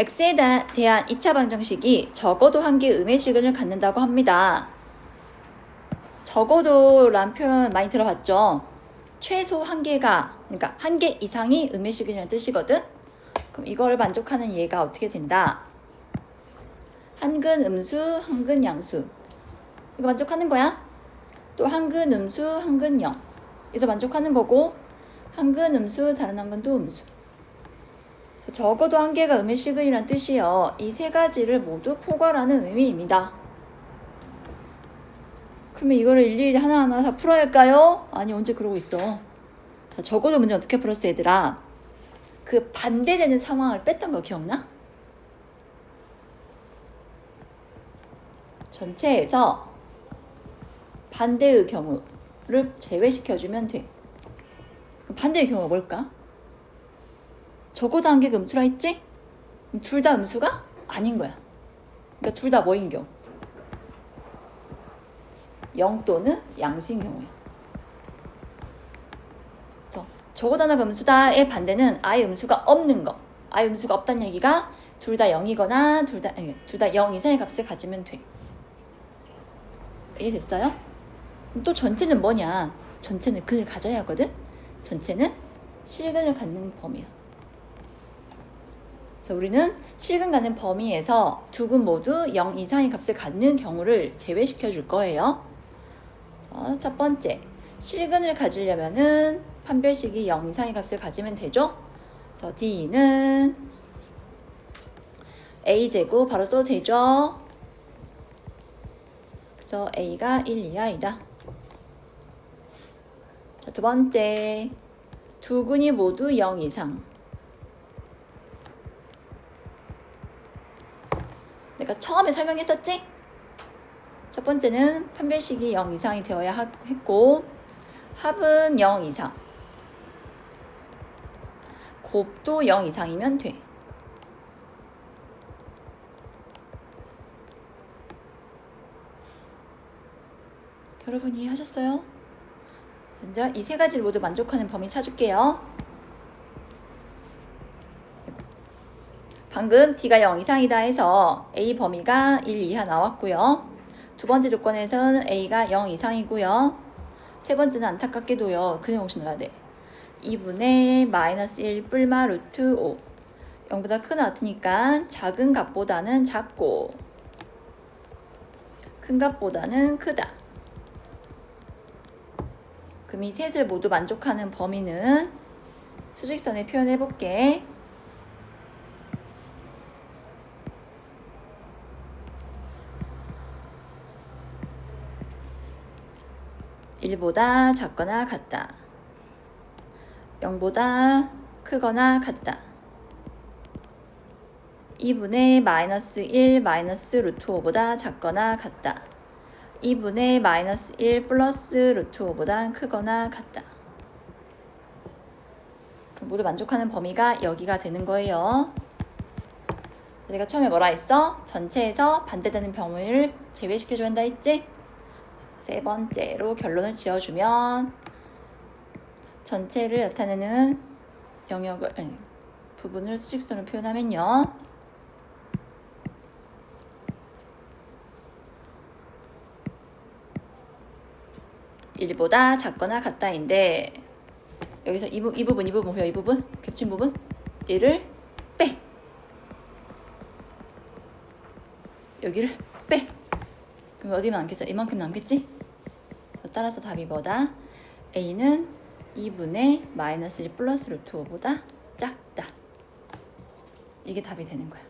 X에 대한 2차 방정식이 적어도 한 개의 음의 실근을 갖는다고 합니다. 적어도란 표현 많이 들어봤죠? 최소 한 개가, 그러니까 한 개 이상이 음의 실근이라는 뜻이거든? 그럼 이걸 만족하는 예가 어떻게 된다? 한근 음수, 한근 양수. 이거 만족하는 거야? 또 한근 음수, 한근 영. 이도 만족하는 거고, 한근 음수, 다른 한근도 음수. 적어도 한 개가 음의 실근이란 뜻이요. 이 세 가지를 모두 포괄하는 의미입니다. 그러면 이거를 일일이 하나하나 다 풀어야 할까요? 아니, 언제 그러고 있어. 자, 적어도 문제 어떻게 풀었어, 얘들아? 그 반대되는 상황을 뺐던 거 기억나? 전체에서 반대의 경우를 제외시켜주면 돼. 그럼 반대의 경우가 뭘까? 적어도 한 개가 음수라 했지? 둘 다 음수가 아닌 거야. 그러니까 둘 다 뭐인 경우? 0 또는 양수인 경우야. 그래서 적어도 하나가 음수다의 반대는 아예 음수가 없는 거. 아예 음수가 없다는 얘기가 둘 다 0이거나 둘 다 0 이상의 값을 가지면 돼. 이해됐어요? 그럼 또 전체는 뭐냐? 전체는 근을 가져야 하거든? 전체는 실근을 갖는 범위야. 그래서 우리는 실근 갖는 범위에서 두 근 모두 0 이상의 값을 갖는 경우를 제외시켜 줄 거예요. 첫 번째, 실근을 가지려면은 판별식이 0 이상의 값을 가지면 되죠? 그래서 D는 A제곱 바로 써도 되죠? 그래서 A가 1 이하이다. 자, 두 번째, 두 근이 모두 0 이상. 내가 처음에 설명했었지? 첫 번째는 판별식이 0 이상이 되어야 했고, 합은 0 이상. 곱도 0 이상이면 돼. 여러분 이해하셨어요? 이제 이 세 가지를 모두 만족하는 범위 찾을게요. 방금 D가 0 이상이다 해서 A 범위가 1 이하 나왔고요. 두 번째 조건에서는 A가 0 이상이고요. 세 번째는 안타깝게도요. 근의 공식 넣어야 돼. 2분의 마이너스 1 뿔마 루트 5. 0보다 크거나 같으니까 작은 값보다는 작고 큰 값보다는 크다. 그럼 이 셋을 모두 만족하는 범위는 수직선에 표현해 볼게. 1보다 작거나 같다. 0보다 크거나 같다. 2분의 마이너스 1 마이너스 루트 5보다 작거나 같다. 2분의 마이너스 1 플러스 루트 5보다 크거나 같다. 그럼 모두 만족하는 범위가 여기가 되는 거예요. 내가 처음에 뭐라 했어? 전체에서 반대되는 범위를 제외시켜줘야 한다 했지? 세 번째로 결론을 지어주면 전체를 나타내는 부분을 수직선으로 표현하면요. (1보다) 작거나 같다인데 여기서 이 부분 보여. 이 부분 겹친 부분 얘를 빼. 여기를 빼. 그럼 어디만 남겠어? 이만큼 남겠지? 따라서 답이 뭐다? A는 2분의 마이너스 1 플러스 루트 5보다 작다. 이게 답이 되는 거야.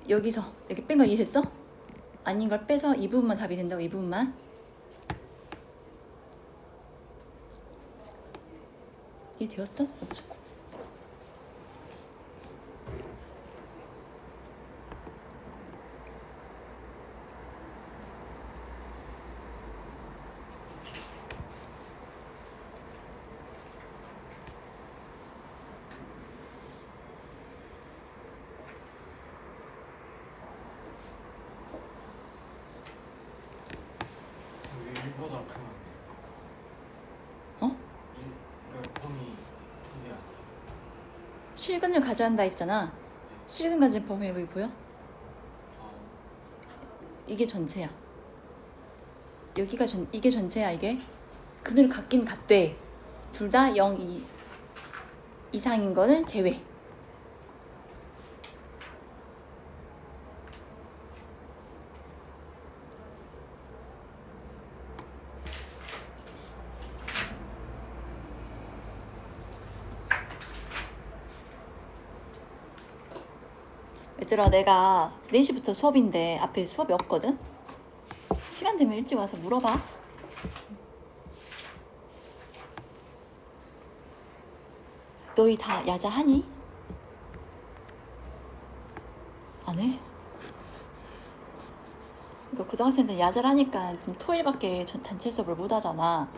여기서 이렇게 뺀 거 이해됐어? 아닌 걸 빼서 이 부분만 답이 된다고. 이 부분만. 이해되었어? 없죠? 일보다 크면 안 돼요. 어? 그러니까 범위 두 개 아니에요. 실근을 가져간다 했잖아. 실근 가진 범위 여기 보여? 이게 전체야. 이게 전체야. 이게 근을 갖긴 갖되 둘 다 0 이상인 거는 제외. 얘들아, 내가 4시부터 수업인데 앞에 수업이 없거든? 시간 되면 일찍 와서 물어봐. 너희 다 야자하니? 안 해? 그러니까 고등학생들 야자를 하니까 좀 토요일밖에 단체 수업을 못 하잖아.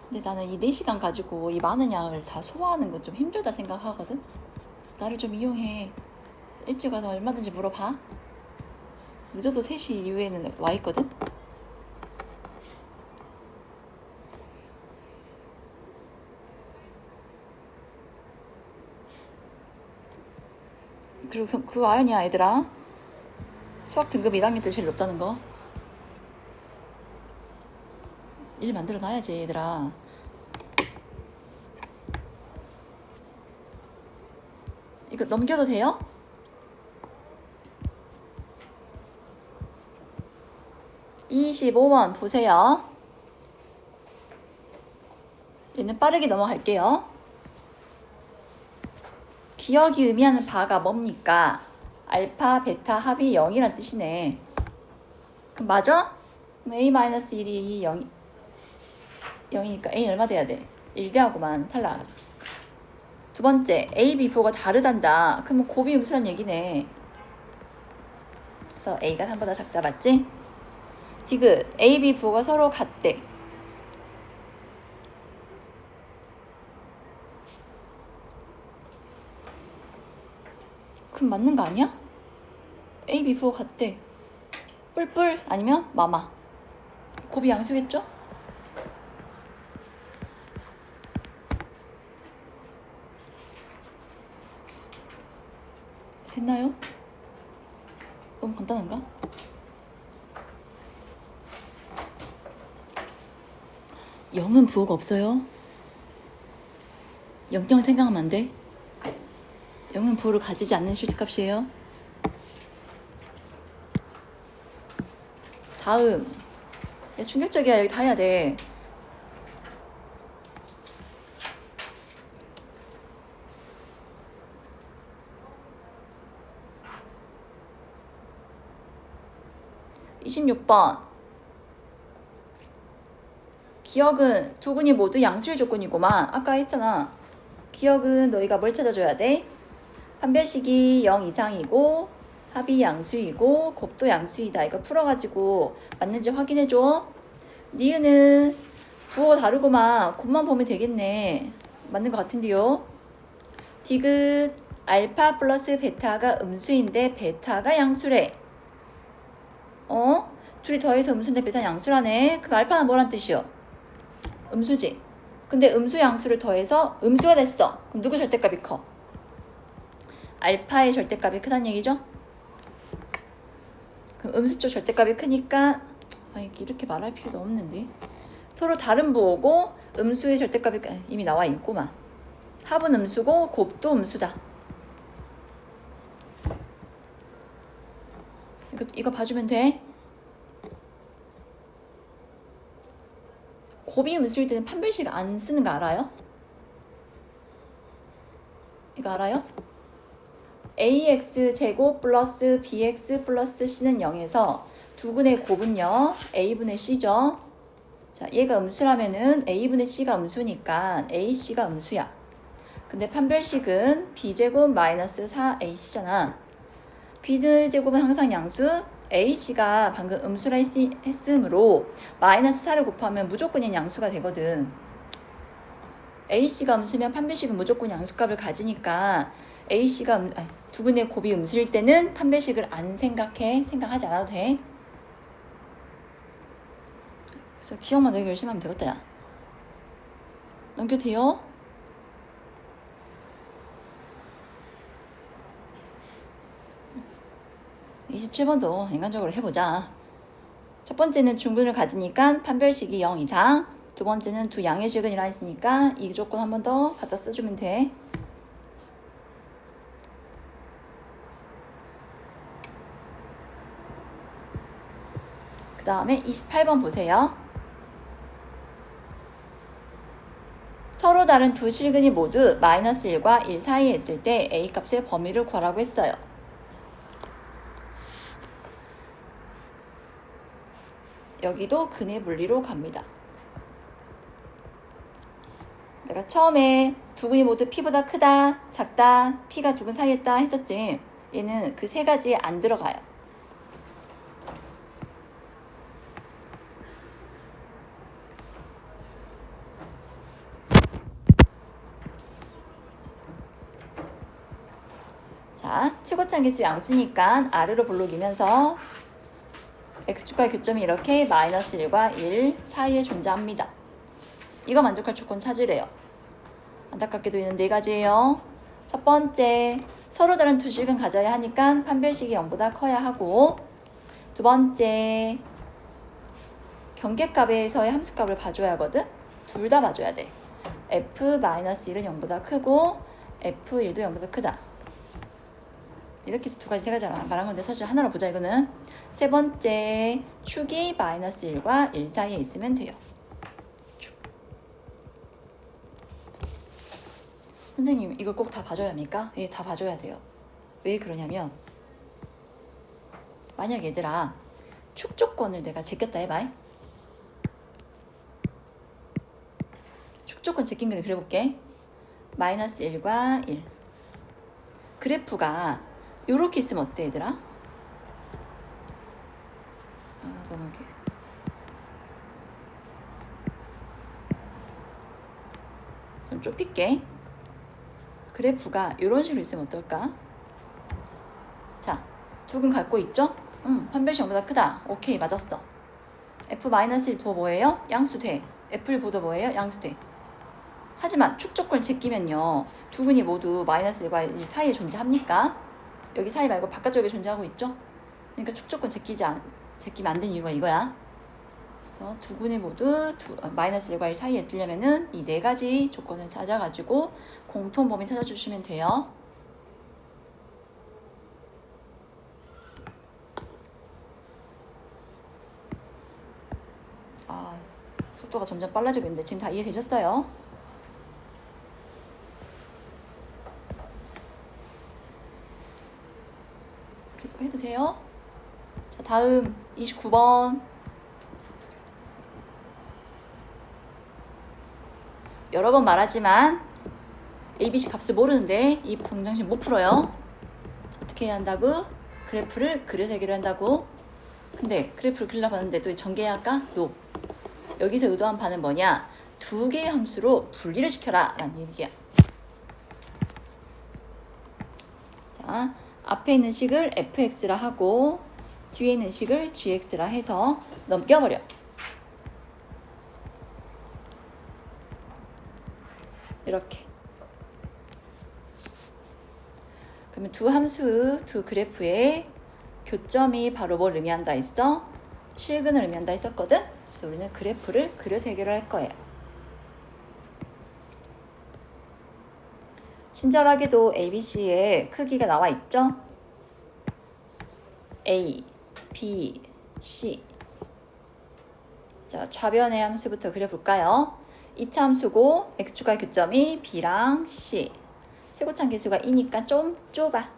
근데 나는 이 4시간 가지고 이 많은 양을 다 소화하는 건 좀 힘들다 생각하거든? 나를 좀 이용해. 일찍 와서 얼마든지 물어봐. 늦어도 3시 이후에는 와 있거든? 그리고 그거 아니야, 얘들아? 수학 등급 1학년 때 제일 높다는 거. 일 만들어 놔야지, 얘들아. 이거 넘겨도 돼요? (25번) 보세요. 얘는 빠르게 넘어갈게요. 기억이 의미하는 바가 뭡니까? 알파, 베타 합이 0이란 뜻이네. 그럼 맞아? 그럼 a-1이 0이니까 a는 얼마 돼야 돼? 1대하고만 탈락. 두 번째, a, b 부호가 다르단다. 그럼 곱이 음수란 얘기네. 그래서 a가 3보다 작다, 맞지? 디귿, a, b 부호가 서로 같대. 그럼 맞는 거 아니야? a, b 부호 같대. 뿔뿔 아니면 마마. 곱이 양수겠죠? 됐나요? 너무 간단한가? 영은 부호가 없어요. 영영 생각하면 안 돼. 영은 부호를 가지지 않는 실수값이에요. 다음. 야, 충격적이야. 여기 다 해야 돼. (26번) 기억은 두 군이 모두 양수일 조건이고만. 아까 했잖아. 기억은 너희가 뭘 찾아줘야 돼? 판별식이 0 이상이고 합이 양수이고 곱도 양수이다. 이거 풀어가지고 맞는지 확인해줘. 니은은 부호가 다르고만 곱만 보면 되겠네. 맞는 것 같은데요. 디귿, 알파 플러스 베타가 음수인데 베타가 양수래. 둘이 더해서 음수인데 베타는 양수라네. 그럼 알파는 뭐란 뜻이요? 음수지. 근데 음수 양수를 더해서 음수가 됐어. 그럼 누구 절대값이 커? 알파의 절대값이 크다는 얘기죠? 그럼 음수 쪽 절대값이 크니까 이렇게 말할 필요도 없는데. 서로 다른 부호고 음수의 절대값이 이미 나와 있고만. 합은 음수고 곱도 음수다. 이거 봐주면 돼. 곱이 음수일 때는 판별식 안 쓰는 거 알아요? 이거 알아요? ax 제곱 플러스 bx 플러스 c는 0에서 두근의 곱은요 a분의 c죠. 자, 얘가 음수라면은 a분의 c가 음수니까 ac가 음수야. 근데 판별식은 b제곱 마이너스 4ac잖아. b의 제곱은 항상 양수, ac가 방금 음수라 했으므로 마이너스 4를 곱하면 무조건 양수가 되거든. ac가 음수면 판별식은 무조건 양수값을 가지니까 ac가 두근의 곱이 음수일 때는 판별식을 안 생각하지 않아도 돼. 그래서 기억만 되게 열심히 하면 되겠다. 야. 넘겨도 돼요? 27번도 인간적으로 해보자. 첫 번째는 중근을 가지니까 판별식이 0 이상, 두 번째는 두 양의 식은 1라 했으니까 이 조건 한 번 더 갖다 써주면 돼. 그 다음에 28번 보세요. 서로 다른 두 실근이 모두 마이너스 1과 1 사이에 있을 때 A 값의 범위를 구하라고 했어요. 여기도 근의 물리로 갑니다. 내가 처음에 두 근이 모두 P보다 크다, 작다, P가 두 근 사이에 있다 했었지. 얘는 그 세 가지에 안 들어가요. 자, 최고차계수 양수니까 아래로 볼록이면서 x축과의 교점이 이렇게 마이너스 1과 1 사이에 존재합니다. 이거 만족할 조건 찾으래요. 안타깝게도 얘는 네 가지예요. 첫 번째, 서로 다른 두 식은 가져야 하니까 판별식이 0보다 커야 하고, 두 번째, 경계값에서의 함수값을 봐줘야 하거든. 둘 다 봐줘야 돼. f-1은 0보다 크고 f1도 0보다 크다. 이렇게 해서 두 가지 세 가지 말한 건데 사실 하나로 보자. 이거는 세 번째, 축이 마이너스 1과 1 사이에 있으면 돼요. 선생님 이걸 꼭 다 봐줘야 합니까? 예, 다 봐줘야 돼요. 왜 그러냐면 만약 얘들아 축 조건을 내가 제꼈다 해봐. 축 조건 제낀 그림 그려볼게. 마이너스 1과 1. 그래프가 요렇게 있으면 어때 얘들아? 너무 이렇게 좀 좁힐게. 그래프가 이런 식으로 있으면 어떨까? 자, 두 근 갖고 있죠? 판별식 0보다 크다. 오케이, 맞았어. f-1 부호 뭐예요? 양수돼. f1 부호도 뭐예요? 양수돼. 하지만 축 조건을 제끼면요, 두 근이 모두 마이너스 1과 1 사이에 존재합니까? 여기 사이 말고 바깥쪽에 존재하고 있죠? 그러니까 축 조건 제끼면 안 되는 이유가 이거야. 그래서 두 근이 모두 마이너스 1과 1 사이에 있으려면은 이 네 가지 조건을 찾아가지고 공통 범위 찾아주시면 돼요. 속도가 점점 빨라지고 있는데 지금 다 이해되셨어요? 계속 해도 돼요? 자, 다음 29번. 여러 번 말하지만 ABC 값을 모르는데 이 방정식 못 풀어요. 어떻게 해야 한다고? 그래프를 그려서 해결한다고. 근데 그래프를 그리려고 하는데 또 전개해야 할까? No. 여기서 의도한 바는 뭐냐? 두 개의 함수로 분리를 시켜라 라는 얘기야. 자, 앞에 있는 식을 fx라 하고 뒤에 있는 식을 gx라 해서 넘겨버려. 이렇게. 그러면 두 함수, 두 그래프의 교점이 바로 뭘 의미한다 했어? 실근을 의미한다 했었거든? 그래서 우리는 그래프를 그려서 해결을 할 거예요. 친절하게도 ABC의 크기가 나와 있죠? A, B, C. 자, 좌변의 함수부터 그려볼까요? 2차 함수고 x축과의 교점이 B랑 C. 최고차 계수가 2니까 좀 좁아.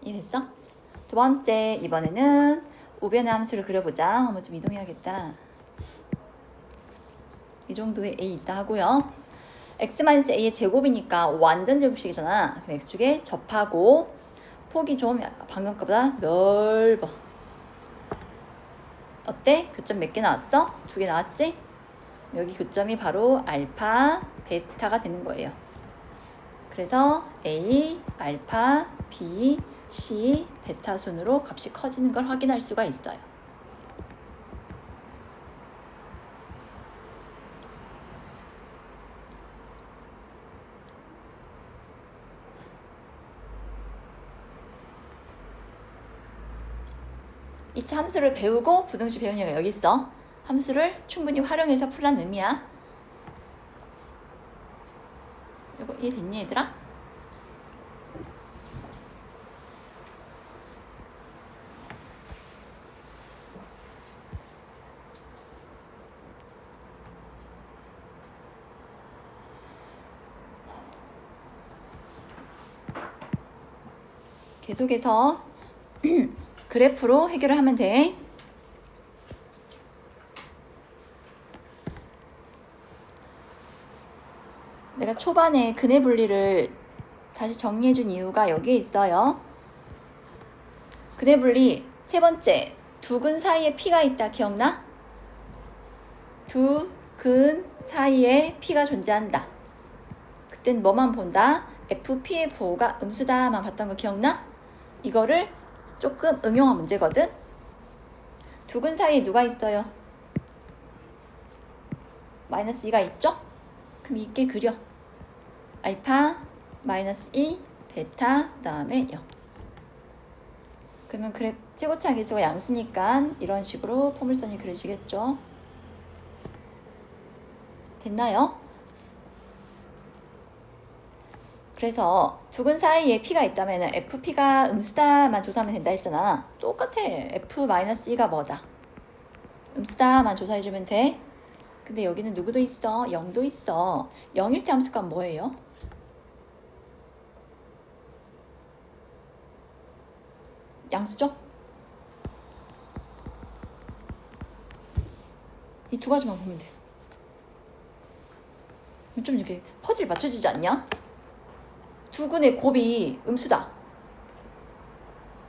이해됐어? 두 번째, 이번에는 우변의 함수를 그려보자. 한번 좀 이동해야겠다. 이 정도의 A 있다 하고요. x-a의 제곱이니까 완전 제곱식이잖아. 그럼 x축에 접하고 폭이 좀 방금 거보다 넓어. 어때? 교점 몇 개 나왔어? 2개 나왔지? 여기 교점이 바로 알파, 베타가 되는 거예요. 그래서 A, 알파, B, C, 베타 순으로 값이 커지는 걸 확인할 수가 있어요. 이차 함수를 배우고 부등식 배운 얘가 여기 있어. 함수를 충분히 활용해서 풀란 의미야. 이거 이해됐니 얘들아? 계속해서 그래프로 해결을 하면 돼. 내가 초반에 근해 분리를 다시 정리해준 이유가 여기에 있어요. 근해 분리 세 번째, 두 근 사이에 P가 있다. 기억나? 두 근 사이에 P가 존재한다. 그땐 뭐만 본다? FP의 부호가 음수다만 봤던 거 기억나? 이거를 조금 응용한 문제거든. 두 근 사이에 누가 있어요? 마이너스 2가 있죠? 그럼 있게 그려. 알파, 마이너스 2, 베타, 그 다음에 0. 그러면 그래 최고차 계수가 양수니까 이런 식으로 포물선이 그려지겠죠. 됐나요? 그래서 두 근 사이에 P가 있다면 FP가 음수다만 조사하면 된다 했잖아. 똑같아. F-2가 뭐다? 음수다만 조사해주면 돼. 근데 여기는 누구도 있어? 0도 있어. 0일 때 함수값 뭐예요? 양수죠? 이 두 가지만 보면 돼. 좀 이렇게 퍼즐 맞춰지지 않냐? 두 근의 곱이 음수다.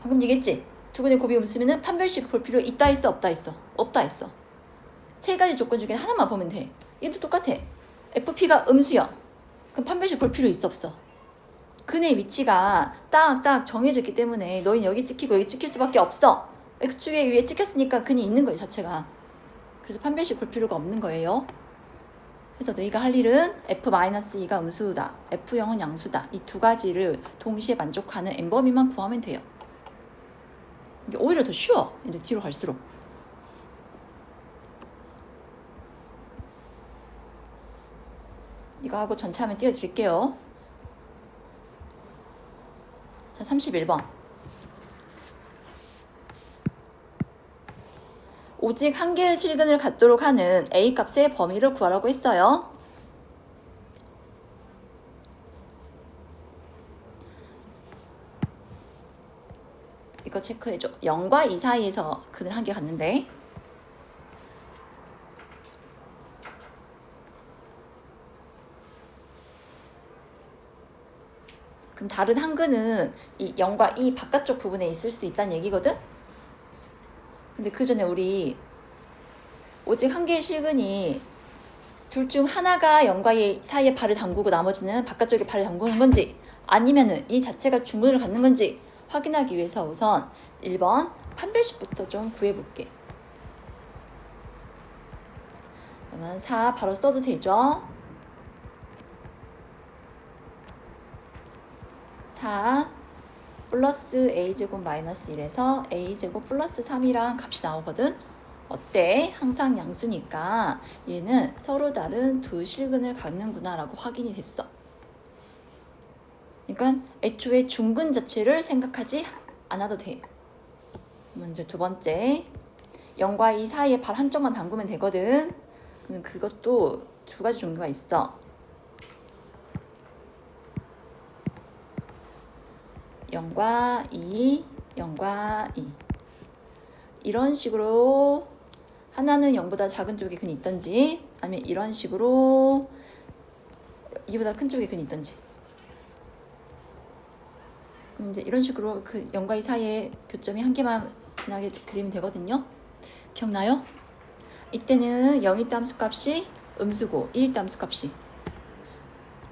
방금 얘기했지? 두 근의 곱이 음수면은 판별식 볼 필요 있다 있어 없다 있어? 없다 있어. 세 가지 조건 중에 하나만 보면 돼. 얘도 똑같아. FP가 음수야. 그럼 판별식 볼 필요 있어 없어? 근의 위치가 딱 정해져 있기 때문에 너희는 여기 찍히고 여기 찍힐 수밖에 없어. X축에 위에 찍혔으니까 근이 있는 거예요 자체가. 그래서 판별식 볼 필요가 없는 거예요. 그래서 너희가 할 일은 F-2가 음수다, F0은 양수다. 이 두 가지를 동시에 만족하는 n범위만 구하면 돼요. 이게 오히려 더 쉬워. 이제 뒤로 갈수록. 이거 하고 전체화면 띄워드릴게요. 자, 31번. 오직 한 개의 실근을 갖도록 하는 A 값의 범위를 구하라고 했어요. 이거 체크해줘. 0과 2 사이에서 근을 한 개 갖는데 그럼 다른 한 근은 이 0과 2 바깥쪽 부분에 있을 수 있다는 얘기거든? 근데 그 전에 우리 오직 한 개의 실근이 둘 중 하나가 0과 2 사이에 발을 담그고 나머지는 바깥쪽에 발을 담그는 건지 아니면은 이 자체가 중근을 갖는 건지 확인하기 위해서 우선 1번 판별식부터 좀 구해볼게. 그러면 4 바로 써도 되죠? 4 플러스 a제곱 마이너스 1에서 a제곱 플러스 3이랑 값이 나오거든? 어때? 항상 양수니까 얘는 서로 다른 두 실근을 갖는구나 라고 확인이 됐어. 그러니까 애초에 중근 자체를 생각하지 않아도 돼. 먼저 두 번째 0과 2 사이에 발 한쪽만 담그면 되거든. 그러면 그것도 두 가지 종류가 있어. 0과 2, 0과 2 이런 식으로 하나는 0보다 작은 쪽에 근이 있던지 아니면 이런 식으로 2보다 큰 쪽에 근이 있던지 그럼 이제 이런 식으로 그 0과 2 사이에 교점이 한 개만 지나게 그리면 되거든요. 기억나요? 이때는 0일 때 함수값이 음수고 1일 때 함수값이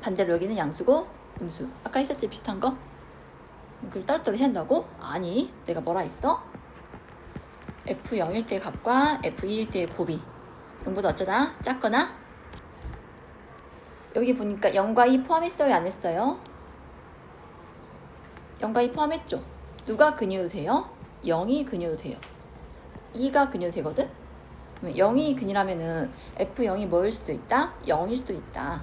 반대로 여기는 양수고 음수. 아까 했었지 비슷한 거? 그걸 따로따로 해야 한다고? 아니, 내가 뭐라 했어? F0일 때 값과 F2일 때의 곱이 0보다 어쩌다 작거나 여기 보니까 0과 2 포함했어요? 안 했어요? 0과 2 포함했죠? 누가 근이어도 돼요? 0이 근이어도 돼요. 2가 근이어도 되거든? 0이 근이라면은 F0이 뭐일 수도 있다? 0일 수도 있다.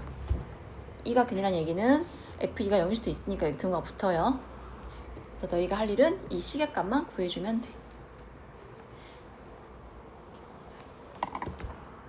2가 근이라는 얘기는 F2가 0일 수도 있으니까 여기 등호가 붙어요. 그래서 너희가 할 일은 이 시계값만 구해주면 돼.